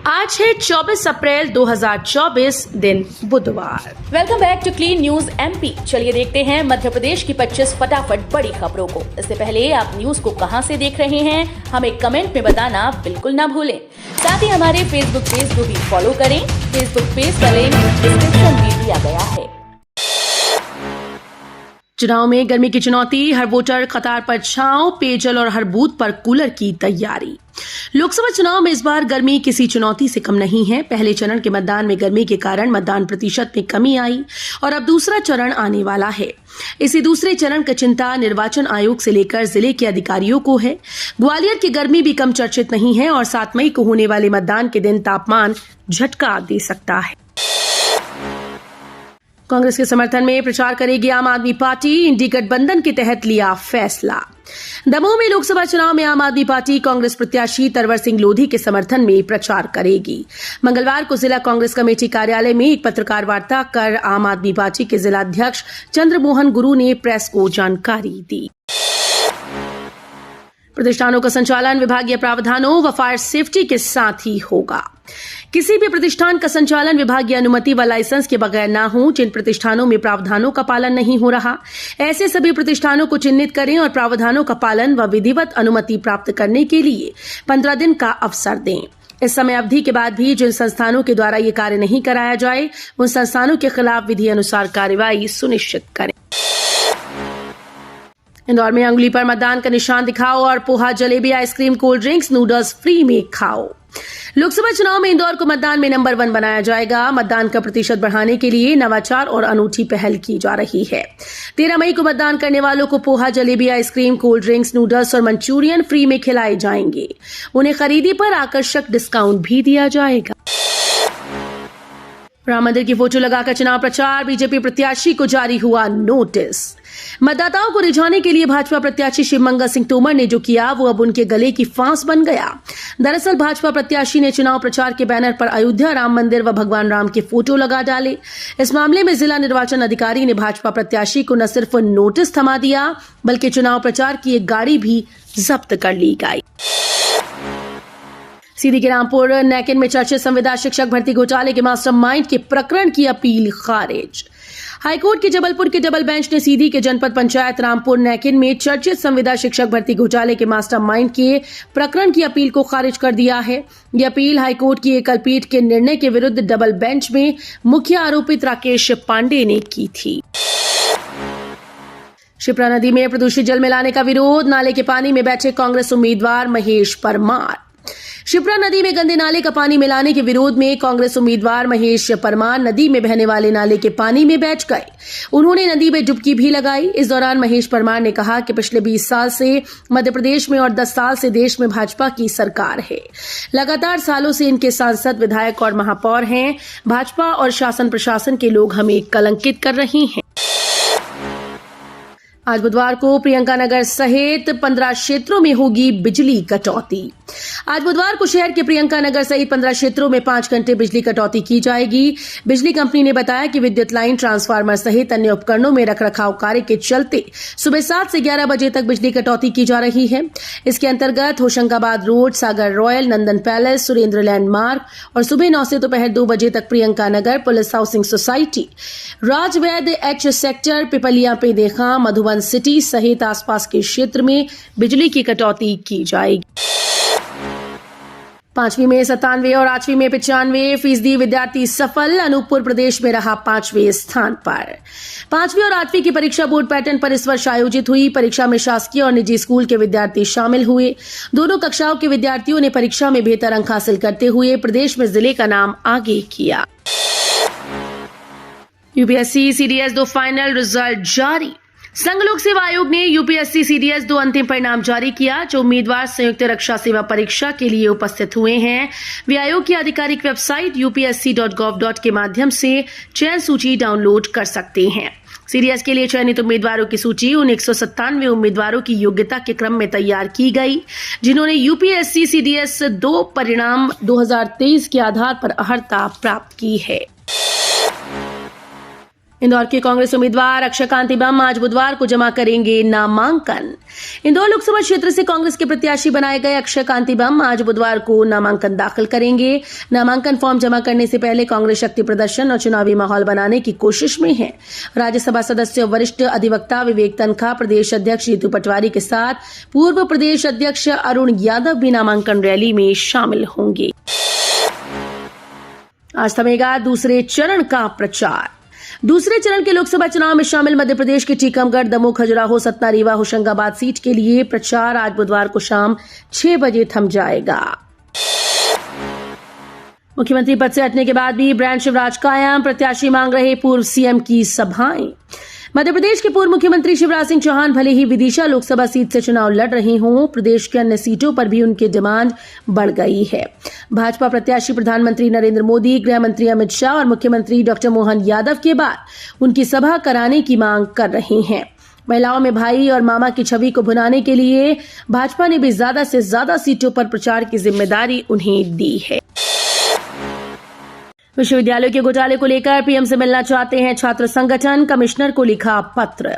आज है 24 अप्रैल 2024 दिन बुधवार। Welcome back to clean news MP. चलिए देखते हैं मध्य प्रदेश की 25 फटाफट बड़ी खबरों को। इससे पहले आप न्यूज को कहां से देख रहे हैं हमें कमेंट में बताना बिल्कुल ना भूलें। साथ ही हमारे फेसबुक पेज को भी फॉलो करें। फेसबुक पेज का लिंक डिस्क्रिप्शन में दिया गया है। चुनाव में गर्मी की चुनौती, हर वोटर कतार पर छांव, पेयजल और हर बूथ पर कूलर की तैयारी। लोकसभा चुनाव में इस बार गर्मी किसी चुनौती से कम नहीं है। पहले चरण के मतदान में गर्मी के कारण मतदान प्रतिशत में कमी आई और अब दूसरा चरण आने वाला है। इसी दूसरे चरण की चिंता निर्वाचन आयोग से लेकर जिले के अधिकारियों को है। ग्वालियर की गर्मी भी कम चर्चित नहीं है और 7 मई को होने वाले मतदान के दिन तापमान झटका दे सकता है। कांग्रेस के समर्थन में प्रचार करेगी आम आदमी पार्टी, इंडी गठबंधन के तहत लिया फैसला। दमोह में लोकसभा चुनाव में आम आदमी पार्टी कांग्रेस प्रत्याशी तरवर सिंह लोधी के समर्थन में प्रचार करेगी। मंगलवार को जिला कांग्रेस कमेटी कार्यालय में एक पत्रकार वार्ता कर आम आदमी पार्टी के जिला अध्यक्ष चंद्रमोहन गुरु ने प्रेस को जानकारी दी। प्रतिष्ठानों का संचालन विभागीय प्रावधानों व फायर सेफ्टी के साथ ही होगा। किसी भी प्रतिष्ठान का संचालन विभागीय अनुमति व लाइसेंस के बगैर न हो। जिन प्रतिष्ठानों में प्रावधानों का पालन नहीं हो रहा, ऐसे सभी प्रतिष्ठानों को चिन्हित करें और प्रावधानों का पालन व विधिवत अनुमति प्राप्त करने के लिए 15 दिन का अवसर दें। इस समय अवधि के बाद भी जिन संस्थानों के द्वारा ये कार्य नहीं कराया जाए, उन संस्थानों के खिलाफ विधि अनुसार कार्रवाई सुनिश्चित करें। इंदौर में अंगुली पर मतदान का निशान दिखाओ और poha, jalebi, ice cream, cold drinks, noodles free में खाओ। लोकसभा चुनाव में इंदौर को मतदान में नंबर 1 बनाया जाएगा। मतदान का प्रतिशत बढ़ाने के लिए नवाचार और अनूठी पहल की जा रही है। 13 मई को मतदान करने वालों को poha, jalebi, ice cream, cold drinks, noodles और मंचूरियन फ्री में खिलाए जाएंगे। उन्हें खरीदी पर आकर्षक डिस्काउंट भी दिया जाएगा। राम मंदिर की फोटो लगाकर चुनाव प्रचार, बीजेपी प्रत्याशी को जारी हुआ नोटिस। मतदाताओं को रिझाने के लिए भाजपा प्रत्याशी शिवमंगल सिंह तोमर ने जो किया वो अब उनके गले की फांस बन गया। दरअसल भाजपा प्रत्याशी ने चुनाव प्रचार के बैनर पर अयोध्या राम मंदिर व भगवान राम के फोटो लगा डाले। इस मामले में जिला निर्वाचन अधिकारी ने भाजपा प्रत्याशी को न सिर्फ नोटिस थमा दिया बल्कि चुनाव प्रचार की एक गाड़ी भी जब्त कर ली गई। सीधी के रामपुर नैकिन में चर्चित संविदा शिक्षक भर्ती घोटाले के मास्टरमाइंड के प्रकरण की अपील खारिज। हाईकोर्ट के जबलपुर के डबल बेंच ने सीधी के जनपद पंचायत रामपुर नैकिन में चर्चित संविदा शिक्षक भर्ती घोटाले के मास्टरमाइंड के प्रकरण की अपील को खारिज कर दिया है। यह अपील हाईकोर्ट की एकल पीठ के निर्णय के विरुद्ध डबल बेंच में मुख्य आरोपित राकेश पांडे ने की थी। शिप्रा नदी में प्रदूषित जल मिलाने का विरोध, नाले के पानी में बैठे कांग्रेस उम्मीदवार महेश परमार। शिप्रा नदी में गंदे नाले का पानी मिलाने के विरोध में कांग्रेस उम्मीदवार महेश परमार नदी में बहने वाले नाले के पानी में बैठ गए। उन्होंने नदी में डुबकी भी लगाई। इस दौरान महेश परमार ने कहा कि पिछले 20 साल से मध्य प्रदेश में और 10 साल से देश में भाजपा की सरकार है। लगातार सालों से इनके सांसद, विधायक और महापौर हैं। भाजपा और शासन प्रशासन के लोग हमें कलंकित कर रहे हैं। आज बुधवार को प्रियंका नगर सहित 15 क्षेत्रों में होगी बिजली कटौती। आज बुधवार को शहर के प्रियंका नगर सहित 15 क्षेत्रों में 5 घंटे बिजली कटौती की जाएगी। बिजली कंपनी ने बताया कि विद्युत लाइन, ट्रांसफार्मर सहित अन्य उपकरणों में रखरखाव कार्य के चलते सुबह 7 से 11 बजे तक बिजली कटौती की जा रही है। इसके अंतर्गत Hoshangabad road, Sagar royal, Nandan palace, Surendra landmark और सुबह 9 से दोपहर 2 बजे तक Priyanka Nagar, police housing society, Rajvaid H sector, Pipliya पे देखा, मधुबन सिटी सहित आसपास के क्षेत्र में बिजली की कटौती की जाएगी। 5वीं में 97 और 8वीं में 95% विद्यार्थी सफल। अनूपपुर प्रदेश में रहा 5वें स्थान पर। 5वीं और 8वीं की परीक्षा बोर्ड पैटर्न पर इस वर्ष आयोजित हुई। परीक्षा में शासकीय और निजी स्कूल के विद्यार्थी शामिल हुए। दोनों कक्षाओं के विद्यार्थियों ने परीक्षा में बेहतर अंक हासिल करते हुए प्रदेश में जिले का नाम आगे किया। यूपीएससी सीडीएस 2 फाइनल रिजल्ट जारी। संघ लोक सेवा आयोग ने यूपीएससी सीडीएस 2 अंतिम परिणाम जारी किया। जो उम्मीदवार संयुक्त रक्षा सेवा परीक्षा के लिए उपस्थित हुए हैं वे आयोग की आधिकारिक वेबसाइट upsc.gov.in के माध्यम से चयन सूची डाउनलोड कर सकते हैं। सीडीएस के लिए चयनित उम्मीदवारों की सूची उन 197 उम्मीदवारों की योग्यता के क्रम में तैयार की गई जिन्होंने यूपीएससी सीडीएस 2 परिणाम 2023 के आधार पर अर्हता प्राप्त की है। इंदौर के कांग्रेस उम्मीदवार अक्षय कांति बम आज बुधवार को जमा करेंगे नामांकन। इंदौर लोकसभा क्षेत्र से कांग्रेस के प्रत्याशी बनाए गए अक्षय कांति बम आज बुधवार को नामांकन दाखिल करेंगे। नामांकन फॉर्म जमा करने से पहले कांग्रेस शक्ति प्रदर्शन और चुनावी माहौल बनाने की कोशिश में है। राज्यसभा सदस्य और वरिष्ठ अधिवक्ता विवेक तनखा, प्रदेश अध्यक्ष जीतू पटवारी के साथ पूर्व प्रदेश अध्यक्ष अरुण यादव भी नामांकन रैली में शामिल होंगे। आज थमेगा दूसरे चरण का प्रचार। दूसरे चरण के लोकसभा चुनाव में शामिल मध्य प्रदेश की टीकमगढ़, दमोह, खजुराहो, सतना, रीवा, होशंगाबाद सीट के लिए प्रचार आज बुधवार को शाम 6 बजे थम जाएगा। मुख्यमंत्री पद से हटने के बाद भी ब्रांड शिवराज कायम, प्रत्याशी मांग रहे पूर्व सीएम की सभाएं। मध्य प्रदेश के पूर्व मुख्यमंत्री शिवराज सिंह चौहान भले ही विदिशा लोकसभा सीट से चुनाव लड़ रहे हों, प्रदेश के अन्य सीटों पर भी उनकी डिमांड बढ़ गई है। भाजपा प्रत्याशी प्रधानमंत्री नरेंद्र मोदी, गृह मंत्री अमित शाह और मुख्यमंत्री डॉक्टर मोहन यादव के बाद उनकी सभा कराने की मांग कर रहे हैं। महिलाओं में भाई और मामा की छवि को भुनाने के लिए भाजपा ने भी ज्यादा से ज्यादा सीटों पर प्रचार की जिम्मेदारी उन्हें दी है। विश्वविद्यालयों के घोटाले को लेकर पीएम से मिलना चाहते हैं छात्र संगठन, कमिश्नर को लिखा पत्र।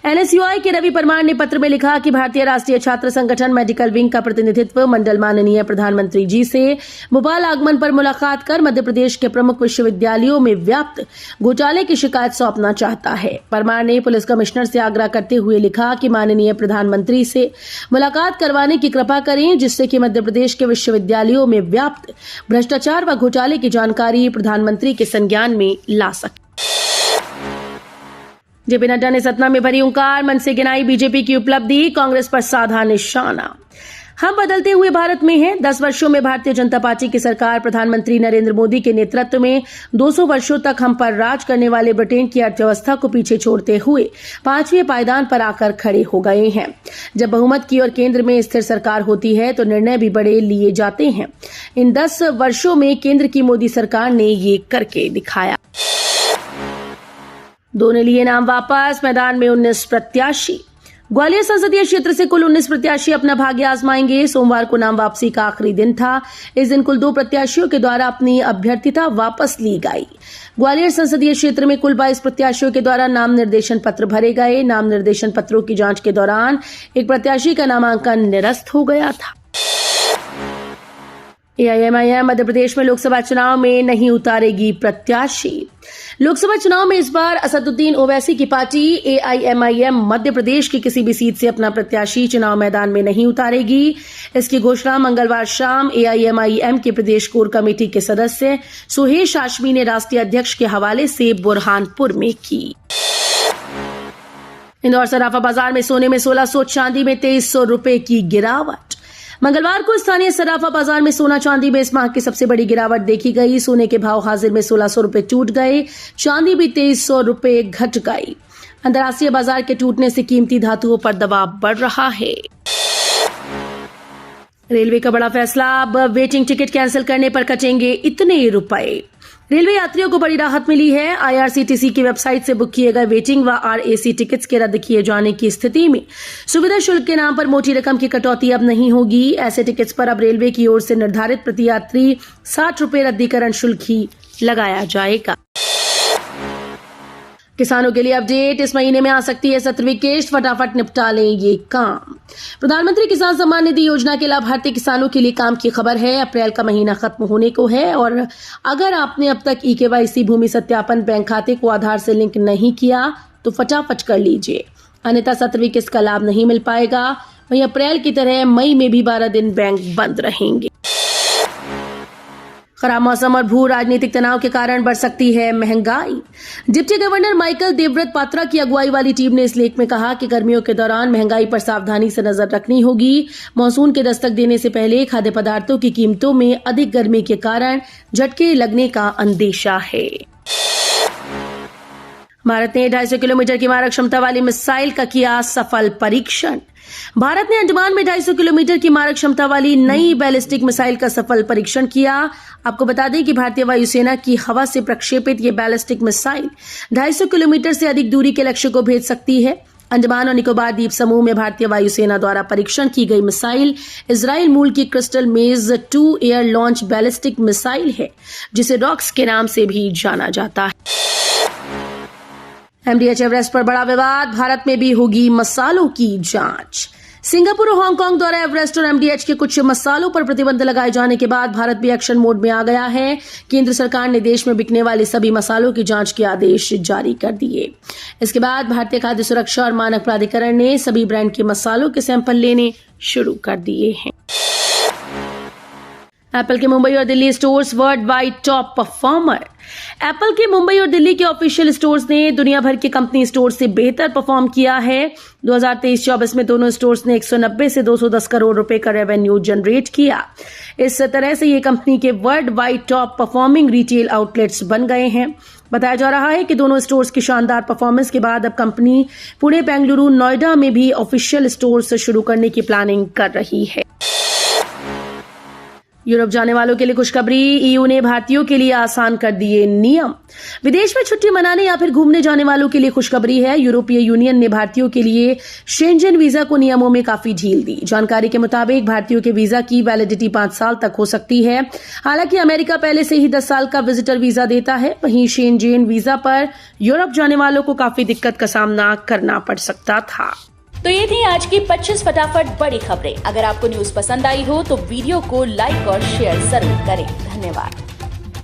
एनएसयूआई के रवि परमार ने पत्र में लिखा कि भारतीय राष्ट्रीय छात्र संगठन मेडिकल विंग का प्रतिनिधित्व मंडल माननीय प्रधानमंत्री जी से भोपाल आगमन पर मुलाकात कर मध्य प्रदेश के प्रमुख विश्वविद्यालयों में व्याप्त घोटाले की शिकायत सौंपना चाहता है। परमार ने पुलिस कमिश्नर से आग्रह करते हुए लिखा कि माननीय प्रधानमंत्री से मुलाकात करवाने की कृपा करें, जिससे कि मध्य प्रदेश के विश्वविद्यालयों में व्याप्त भ्रष्टाचार व घोटाले की जानकारी प्रधानमंत्री के संज्ञान में ला सके। जेपी नड्डा ने सतना में भरी हुंकार, मन से गिनाई बीजेपी की उपलब्धि, कांग्रेस पर साधा निशाना। हम बदलते हुए भारत में हैं। 10 वर्षों में भारतीय जनता पार्टी की सरकार प्रधानमंत्री नरेंद्र मोदी के नेतृत्व में 200 वर्षों तक हम पर राज करने वाले ब्रिटेन की अर्थव्यवस्था को पीछे छोड़ते हुए 5वें पायदान पर आकर खड़े हो गए हैं। जब बहुमत की और केंद्र में स्थिर सरकार होती है तो निर्णय भी बड़े लिए जाते हैं। इन 10 वर्षों में केंद्र की मोदी सरकार ने ये करके दिखाया। दो ने लिए नाम वापस, मैदान में 19 प्रत्याशी। ग्वालियर संसदीय क्षेत्र से कुल 19 प्रत्याशी अपना भाग्य आजमाएंगे। सोमवार को नाम वापसी का आखिरी दिन था। इस दिन कुल 2 प्रत्याशियों के द्वारा अपनी अभ्यर्थिता वापस ली गई। ग्वालियर संसदीय क्षेत्र में कुल 22 प्रत्याशियों के द्वारा नाम निर्देशन पत्र भरे गए। नाम निर्देशन पत्रों की जांच के दौरान एक प्रत्याशी का नामांकन निरस्त हो गया था। एआईएमआईएम मध्य प्रदेश में लोकसभा चुनाव में नहीं उतारेगी प्रत्याशी। लोकसभा चुनाव में इस बार असदुद्दीन ओवैसी की पार्टी एआईएमआईएम मध्य प्रदेश की किसी भी सीट से अपना प्रत्याशी चुनाव मैदान में नहीं उतारेगी। इसकी घोषणा मंगलवार शाम एआईएमआईएम के प्रदेश कोर कमेटी के सदस्य सुहेश हाशमी ने राष्ट्रीय अध्यक्ष के हवाले से बुरहानपुर में की। इंदौर सराफा बाजार में सोने में 1600, चांदी में 2300 रुपए की गिरावट। मंगलवार को स्थानीय सराफा बाजार में सोना चांदी में इस माह की सबसे बड़ी गिरावट देखी गई। सोने के भाव हाजिर में 1600 रुपए टूट गए, चांदी भी 2300 रुपए घट गई। अंतर्राष्ट्रीय बाजार के टूटने से कीमती धातुओं पर दबाव बढ़ रहा है। रेलवे का बड़ा फैसला, अब वेटिंग टिकट कैंसिल करने पर कटेंगे इतने रुपए। रेलवे यात्रियों को बड़ी राहत मिली है। आईआरसीटीसी की वेबसाइट से बुक किए गए वेटिंग व आरएसी टिकट्स के रद्द किए जाने की स्थिति में सुविधा शुल्क के नाम पर मोटी रकम की कटौती अब नहीं होगी। ऐसे टिकट्स पर अब रेलवे की ओर से निर्धारित प्रति यात्री 60 रुपए रद्दीकरण शुल्क ही लगाया जाएगा। किसानों के लिए अपडेट, इस महीने में आ सकती है 7वीं किश्त, फटाफट निपटा लें ये काम। प्रधानमंत्री किसान सम्मान निधि योजना के लाभार्थी किसानों के लिए काम की खबर है। अप्रैल का महीना खत्म होने को है और अगर आपने अब तक ईकेवाईसी, भूमि सत्यापन, बैंक खाते को आधार से लिंक नहीं किया तो फटाफट कर लीजिए, अन्यथा 7वीं किश्त का लाभ नहीं मिल पाएगा। वहीं अप्रैल की तरह मई में भी 12 दिन बैंक बंद रहेंगे। खराब मौसम और भू राजनीतिक तनाव के कारण बढ़ सकती है महंगाई। Deputy governor Michael Devvrat Patra की अगुवाई वाली टीम ने इस लेख में कहा कि गर्मियों के दौरान महंगाई पर सावधानी से नजर रखनी होगी। मानसून के दस्तक देने से पहले खाद्य पदार्थों की कीमतों में अधिक गर्मी के कारण झटके लगने का अंदेशा है। भारत ने 250 किलोमीटर की मारक क्षमता वाली मिसाइल का किया सफल परीक्षण। भारत ने अंडमान में 250 किलोमीटर की मारक क्षमता वाली नई बैलिस्टिक मिसाइल का सफल परीक्षण किया। आपको बता दें कि भारतीय वायुसेना की हवा से प्रक्षेपित ये बैलिस्टिक मिसाइल 250 किलोमीटर से अधिक दूरी के लक्ष्य को भेज सकती है। अंडमान और निकोबार द्वीप समूह में भारतीय वायुसेना द्वारा परीक्षण की गई मिसाइल इजराइल मूल की क्रिस्टल मेज 2 एयर लॉन्च बैलिस्टिक मिसाइल है, जिसे रॉक्स के नाम से भी जाना जाता है। MDH एवरेस्ट पर बड़ा विवाद, भारत में भी होगी मसालों की जांच। सिंगापुर और हांगकांग द्वारा एवरेस्ट और MDH के कुछ मसालों पर प्रतिबंध लगाए जाने के बाद भारत भी एक्शन मोड में आ गया है। केंद्र सरकार ने देश में बिकने वाले सभी मसालों की जांच के आदेश जारी कर दिए। इसके बाद भारतीय खाद्य सुरक्षा और मानक प्राधिकरण ने सभी ब्रांड के मसालों के सैंपल लेने शुरू कर दिए हैं। एप्पल के मुंबई और Delhi stores world wide top performer. Apple के मुंबई और दिल्ली के ऑफिशियल स्टोर्स ने दुनिया भर के कंपनी स्टोर से बेहतर परफॉर्म किया है। 2023-24 में दोनों स्टोर्स ने 190 से 210 करोड़ रुपए का रेवेन्यू जनरेट किया। इस तरह से ये कंपनी के world wide top performing retail outlets बन गए हैं। बताया जा रहा है कि दोनों स्टोर्स की शानदार परफॉर्मेंस के बाद अब कंपनी पुणे, बेंगलुरु, नोएडा में भी ऑफिशियल स्टोर्स शुरू करने की प्लानिंग कर रही है। यूरोप जाने वालों के लिए खुशखबरी, EU ने भारतीयों के लिए आसान कर दिए नियम। विदेश में छुट्टी मनाने या फिर घूमने जाने वालों के लिए खुशखबरी है। यूरोपीय यूनियन ने भारतीयों के लिए शेंजन वीजा को नियमों में काफी ढील दी। जानकारी के मुताबिक भारतीयों के वीजा की वैलिडिटी 5 साल तक हो सकती है। हालांकि अमेरिका पहले से ही 10 साल का विजिटर वीजा देता है। वहीं शेंजन वीजा पर यूरोप जाने वालों को काफी दिक्कत का सामना करना पड़ सकता था। तो ये थी आज की 25 फटाफट बड़ी खबरें। अगर आपको न्यूज पसंद आई हो तो वीडियो को लाइक और शेयर जरूर करें। धन्यवाद।